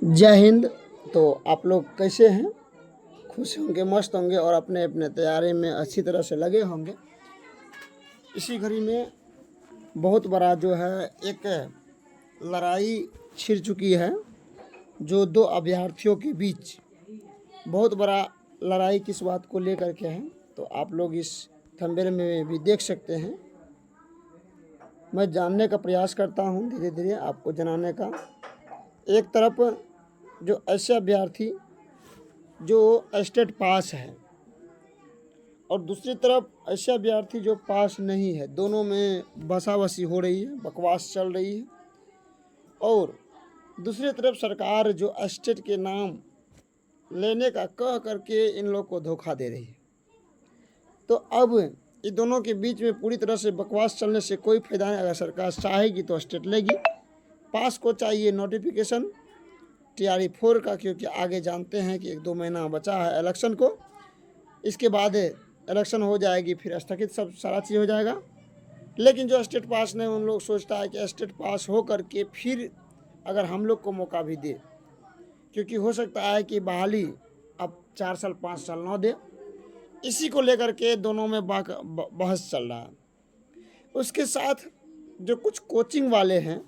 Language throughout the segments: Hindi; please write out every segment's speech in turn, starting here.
जय हिंद। तो आप लोग कैसे हैं? खुश होंगे, मस्त होंगे और अपने अपने तैयारी में अच्छी तरह से लगे होंगे। इसी घड़ी में बहुत बड़ा जो है एक लड़ाई छिड़ चुकी है, जो दो अभ्यर्थियों के बीच बहुत बड़ा लड़ाई किस बात को लेकर के है, तो आप लोग इस थंबनेल में भी देख सकते हैं। मैं जानने का प्रयास करता हूं, धीरे धीरे आपको जनाने का। एक तरफ जो ऐसे अभ्यर्थी जो स्टेट पास है और दूसरी तरफ ऐसे अभ्यर्थी जो पास नहीं है, दोनों में बसाबसी हो रही है, बकवास चल रही है। और दूसरी तरफ सरकार जो स्टेट के नाम लेने का कह करके इन लोग को धोखा दे रही है। तो अब इन दोनों के बीच में पूरी तरह से बकवास चलने से कोई फायदा नहीं। अगर सरकार चाहेगी तो स्टेट लेगी। पास को चाहिए नोटिफिकेशन TRE-4 का, क्योंकि आगे जानते हैं कि 1-2 महीना बचा है इलेक्शन को। इसके बाद इलेक्शन हो जाएगी, फिर स्थगित सब सारा चीज़ हो जाएगा। लेकिन जो स्टेट पास नहीं, उन लोग सोचता है कि स्टेट पास हो करके फिर अगर हम लोग को मौका भी दे, क्योंकि हो सकता है कि बहाली अब 4 साल 5 साल ना दे। इसी को लेकर के दोनों में बहस चल रहा है। उसके साथ जो कुछ कोचिंग वाले हैं,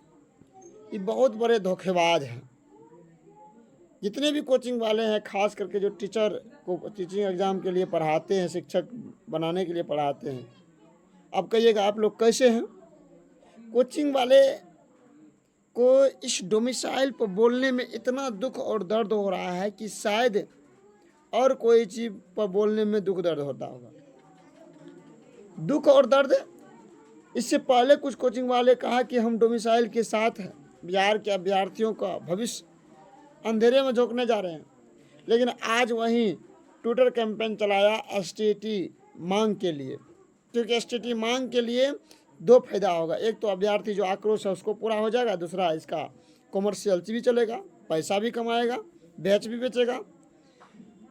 ये बहुत बड़े धोखेबाज हैं। जितने भी कोचिंग वाले हैं, खास करके जो टीचर को टीचिंग एग्ज़ाम के लिए पढ़ाते हैं, शिक्षक बनाने के लिए पढ़ाते हैं। अब कहिएगा आप लोग कैसे हैं? कोचिंग वाले को इस डोमिसाइल पर बोलने में इतना दुख और दर्द हो रहा है कि शायद और कोई चीज़ पर बोलने में दुख दर्द होता होगा। दुख और दर्द। इससे पहले कुछ कोचिंग वाले कहा कि हम डोमिसाइल के साथ हैं, बिहार के अभ्यर्थियों का भविष्य अंधेरे में झोंकने जा रहे हैं। लेकिन आज वहीं ट्विटर कैंपेन चलाया STT मांग के लिए, क्योंकि STT मांग के लिए दो फायदा होगा। एक तो अभ्यर्थी जो आक्रोश है उसको पूरा हो जाएगा, दूसरा इसका कॉमर्शियल भी चलेगा, पैसा भी कमाएगा, बैच भी बेचेगा।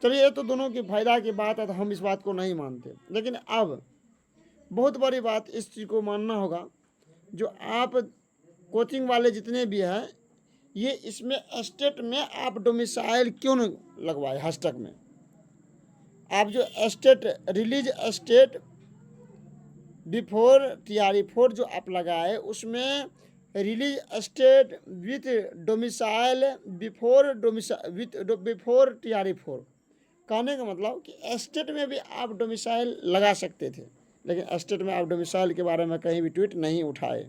चलिए, ये तो दोनों की फायदा की बात है, तो हम इस बात को नहीं मानते। लेकिन अब बहुत बड़ी बात इस चीज़ को मानना होगा, जो आप कोचिंग वाले जितने भी हैं, ये इसमें स्टेट में आप डोमिसाइल क्यों न लगवाए? हैशटैग में आप जो state release state before TRE-4 जो आप लगाए, उसमें release state with domicile before TRE-4। कहने का मतलब कि स्टेट में भी आप डोमिसाइल लगा सकते थे, लेकिन स्टेट में आप डोमिसाइल के बारे में कहीं भी ट्वीट नहीं उठाए।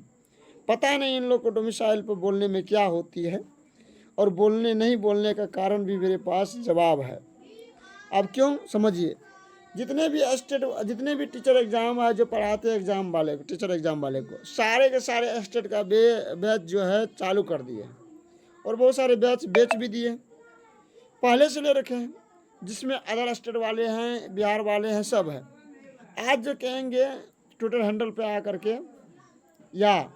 पता नहीं इन लोग को डोमिसाइल पर बोलने में क्या होती है, और बोलने नहीं बोलने का कारण भी मेरे पास जवाब है। अब क्यों, समझिए। जितने भी टीचर एग्ज़ाम है, जो पढ़ाते हैं एग्ज़ाम वाले को, टीचर एग्ज़ाम वाले को, सारे के सारे स्टेट का बैच जो है चालू कर दिए, और बहुत सारे बैच बेच भी दिए, पहले से ले रखे हैं, जिसमें अदर स्टेट वाले हैं, बिहार वाले हैं, सब है। आज जो कहेंगे ट्विटर हैंडल पे आ करके या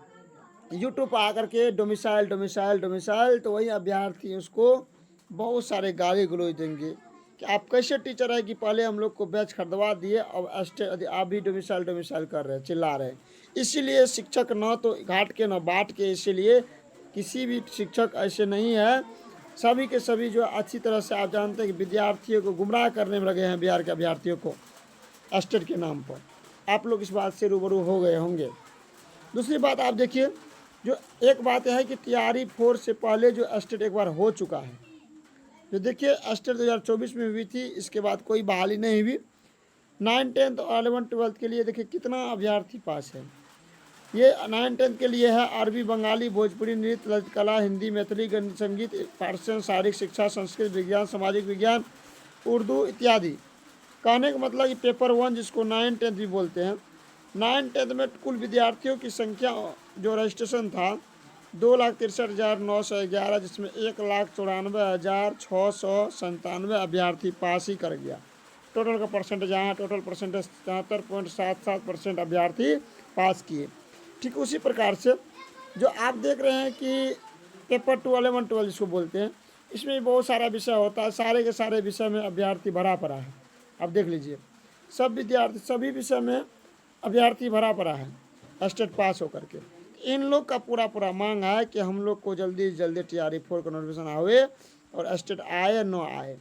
यूट्यूब पर आकर के डोमिसाइल डोमिसाइल डोमिसाइल, तो वही अभ्यर्थी उसको बहुत सारे गाली गलौज देंगे कि आप कैसे टीचर है कि पहले हम लोग को बैच खरीदवा दिए, अब आप भी डोमिसाइल डोमिसाइल कर रहे हैं, चिल्ला रहे हैं। इसीलिए शिक्षक न तो घाट के न बाट के, इसीलिए किसी भी शिक्षक ऐसे नहीं है। सभी के सभी जो अच्छी तरह से आप जानते हैं कि विद्यार्थियों को गुमराह करने में लगे हैं, बिहार के अभ्यर्थियों को स्टेट के नाम पर। आप लोग इस बात से रूबरू हो गए होंगे। दूसरी बात आप देखिए, जो एक बात यह है कि TRE-4 से पहले जो स्टेट एक बार हो चुका है, जो देखिए स्टेट 2024 में हुई थी, इसके बाद कोई बहाली नहीं हुई। 9, 10 और 11, 12 के लिए देखिए कितना अभ्यर्थी पास है। ये 9, 10 के लिए है अरबी, बंगाली, भोजपुरी, नृत्य, ललित कला, हिंदी, मैथिली, गणित, संगीत, पर्शियन, शारीरिक शिक्षा, संस्कृत, विज्ञान, सामाजिक विज्ञान, उर्दू इत्यादि। कहने का मतलब कि पेपर 1 जिसको 9, 10 भी बोलते हैं, 9, 10 में कुल विद्यार्थियों की संख्या जो रजिस्ट्रेशन था 2,63,911, जिसमें 1,94,697 अभ्यर्थी पास ही कर गया। टोटल का परसेंटेज यहाँ, टोटल परसेंटेज 73.77% अभ्यर्थी पास किए। ठीक उसी प्रकार से जो आप देख रहे हैं कि पेपर 2, 11, 12 जिसको बोलते हैं, इसमें भी बहुत सारा विषय होता है। सारे के सारे विषय में अभ्यर्थी भरा पड़ा है। अब देख लीजिए, सब विद्यार्थी सभी विषय में अभ्यर्थी भरा पड़ा है स्टेट पास होकर के। इन लोग का पूरा मांग है कि हम लोग को जल्दी से जल्दी TRE 4 का नोटिफिकेशन आवे और एस्टेट आए न आए।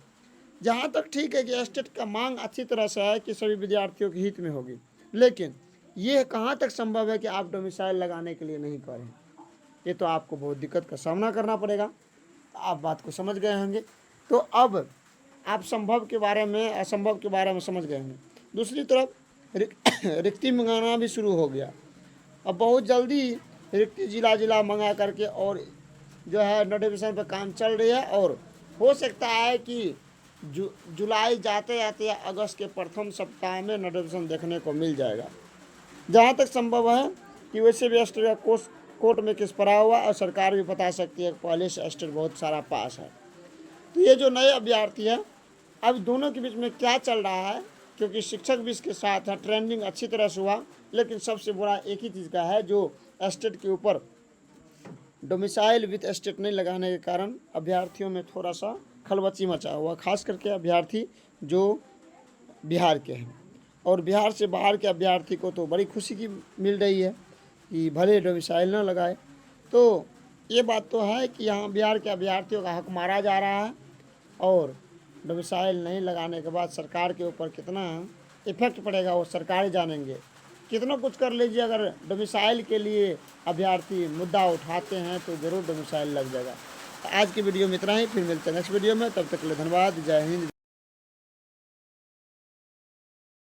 जहाँ तक ठीक है कि एस्टेट का मांग अच्छी तरह से है कि सभी विद्यार्थियों के हित में होगी, लेकिन ये कहाँ तक संभव है कि आप डोमिसाइल लगाने के लिए नहीं करें। ये तो आपको बहुत दिक्कत का सामना करना पड़ेगा। आप बात को समझ गए होंगे। तो अब आप संभव के बारे में असंभव के बारे में समझ गए होंगे। दूसरी तरफ रिक्ति मंगाना भी शुरू हो गया। अब बहुत जल्दी रिक्ति जिला मंगा करके और जो है नोटिफिकेशन पर काम चल रही है, और हो सकता है कि जुलाई जाते जाते या अगस्त के प्रथम सप्ताह में नोटिफिकेशन देखने को मिल जाएगा। जहाँ तक संभव है कि वैसे भी एस्टेट का कोर्ट में केस पड़ा हुआ और सरकार भी बता सकती है पहले से एस्टेट बहुत सारा पास है। तो ये जो नए अभ्यर्थी है, अब दोनों के बीच में क्या चल रहा है, क्योंकि शिक्षक भी इसके साथ है, ट्रेंडिंग अच्छी तरह से हुआ, लेकिन सबसे बुरा एक ही चीज़ का है, जो एस्टेट के ऊपर डोमिसाइल विथ एस्टेट नहीं लगाने के कारण अभ्यर्थियों में थोड़ा सा खलबची मचा हुआ, खास करके अभ्यर्थी जो बिहार के हैं। और बिहार से बाहर के अभ्यर्थी को तो बड़ी खुशी की मिल रही है कि भले डोमिसाइल न लगाए। तो ये बात तो है कि यहाँ बिहार के अभ्यर्थियों का हक मारा जा रहा है, और डोमिसाइल नहीं लगाने के बाद सरकार के ऊपर कितना इफेक्ट पड़ेगा वो सरकार ही जानेंगे। कितना कुछ कर लीजिए, अगर डोमिसाइल के लिए अभ्यर्थी मुद्दा उठाते हैं तो ज़रूर डोमिसाइल लग जाएगा। तो आज की वीडियो में इतना ही, फिर मिलते हैं नेक्स्ट वीडियो में। तब तक के लिए धन्यवाद। जय हिंद।